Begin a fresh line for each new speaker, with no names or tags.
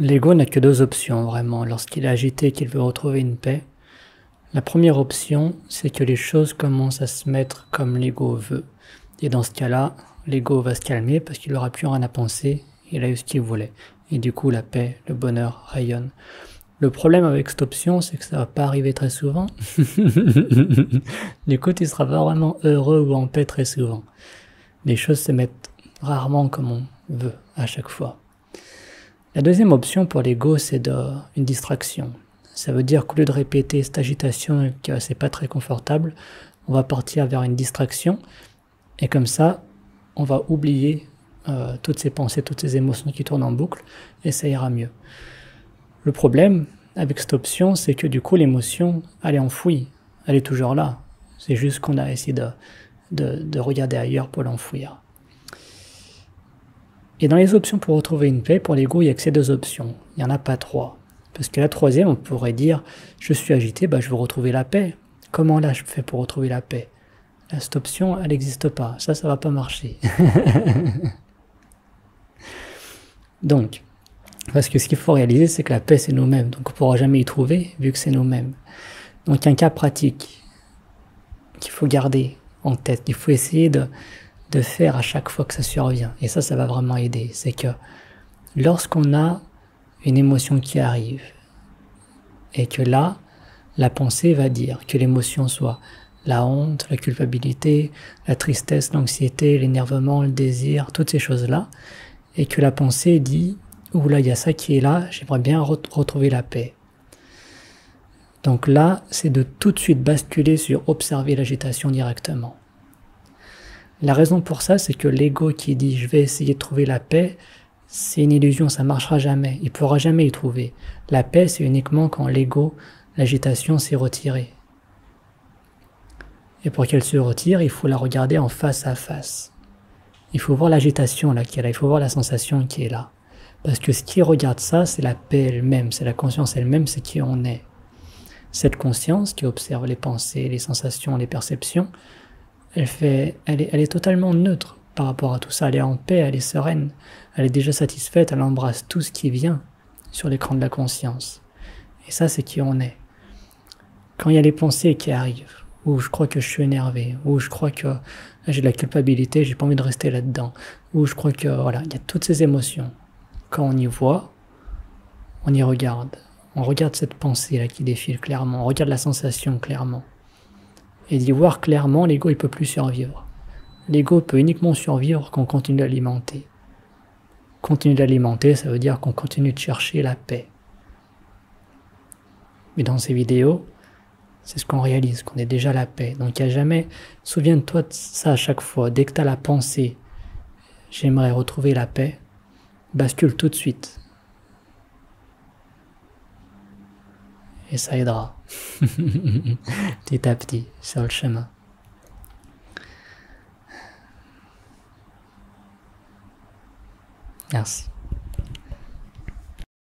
L'ego n'a que deux options vraiment lorsqu'il est agité et qu'il veut retrouver une paix. La première option, c'est que les choses commencent à se mettre comme l'ego veut. Et dans ce cas-là, l'ego va se calmer parce qu'il n'aura plus rien à penser, il a eu ce qu'il voulait. Et du coup, la paix, le bonheur rayonne. Le problème avec cette option, c'est que ça va pas arriver très souvent. Du coup, tu seras pas vraiment heureux ou en paix très souvent. Les choses se mettent rarement comme on veut à chaque fois. La deuxième option pour l'ego, c'est une distraction. Ça veut dire qu'au lieu de répéter cette agitation et que c'est pas très confortable, on va partir vers une distraction et comme ça, on va oublier toutes ces pensées, toutes ces émotions qui tournent en boucle et ça ira mieux. Le problème avec cette option, c'est que du coup, l'émotion, elle est enfouie, elle est toujours là. C'est juste qu'on a essayé de regarder ailleurs pour l'enfouir. Et dans les options pour retrouver une paix, pour l'ego, il n'y a que ces deux options. Il n'y en a pas trois. Parce que la troisième, on pourrait dire, je suis agité, je veux retrouver la paix. Comment là je fais pour retrouver la paix? Là, cette option, elle n'existe pas. Ça va pas marcher. Donc, parce que ce qu'il faut réaliser, c'est que la paix, c'est nous-mêmes. Donc, on ne pourra jamais y trouver, vu que c'est nous-mêmes. Donc, il y a un cas pratique qu'il faut garder en tête. Il faut essayer de faire à chaque fois que ça survient. Et ça va vraiment aider. C'est que lorsqu'on a une émotion qui arrive, et que là, la pensée va dire que l'émotion soit la honte, la culpabilité, la tristesse, l'anxiété, l'énervement, le désir, toutes ces choses-là, et que la pensée dit « Ouh là, il y a ça qui est là, j'aimerais bien retrouver la paix ». Donc là, c'est de tout de suite basculer sur observer l'agitation directement. La raison pour ça, c'est que l'ego qui dit « je vais essayer de trouver la paix », c'est une illusion, ça ne marchera jamais, il ne pourra jamais y trouver. La paix, c'est uniquement quand l'ego, l'agitation s'est retirée. Et pour qu'elle se retire, il faut la regarder en face à face. Il faut voir l'agitation là qui est là, il faut voir la sensation qui est là. Parce que ce qui regarde ça, c'est la paix elle-même, c'est la conscience elle-même, c'est qui on est. Cette conscience qui observe les pensées, les sensations, les perceptions, elle est totalement neutre par rapport à tout ça. Elle est en paix, elle est sereine, elle est déjà satisfaite, elle embrasse tout ce qui vient sur l'écran de la conscience. Et ça, c'est qui on est. Quand il y a les pensées qui arrivent, ou je crois que je suis énervé, ou je crois que j'ai de la culpabilité, j'ai pas envie de rester là-dedans, ou je crois que, voilà, il y a toutes ces émotions. Quand on y voit, on y regarde. On regarde cette pensée-là qui défile clairement, on regarde la sensation clairement. Et d'y voir clairement, l'ego, il peut plus survivre. L'ego peut uniquement survivre quand on continue d'alimenter. Continuer d'alimenter, ça veut dire qu'on continue de chercher la paix. Mais dans ces vidéos, c'est ce qu'on réalise, qu'on est déjà la paix. Donc il n'y a jamais... Souviens-toi de ça à chaque fois. Dès que tu as la pensée, j'aimerais retrouver la paix, bascule tout de suite. Et ça aidera. Petit à petit, sur le chemin. Merci.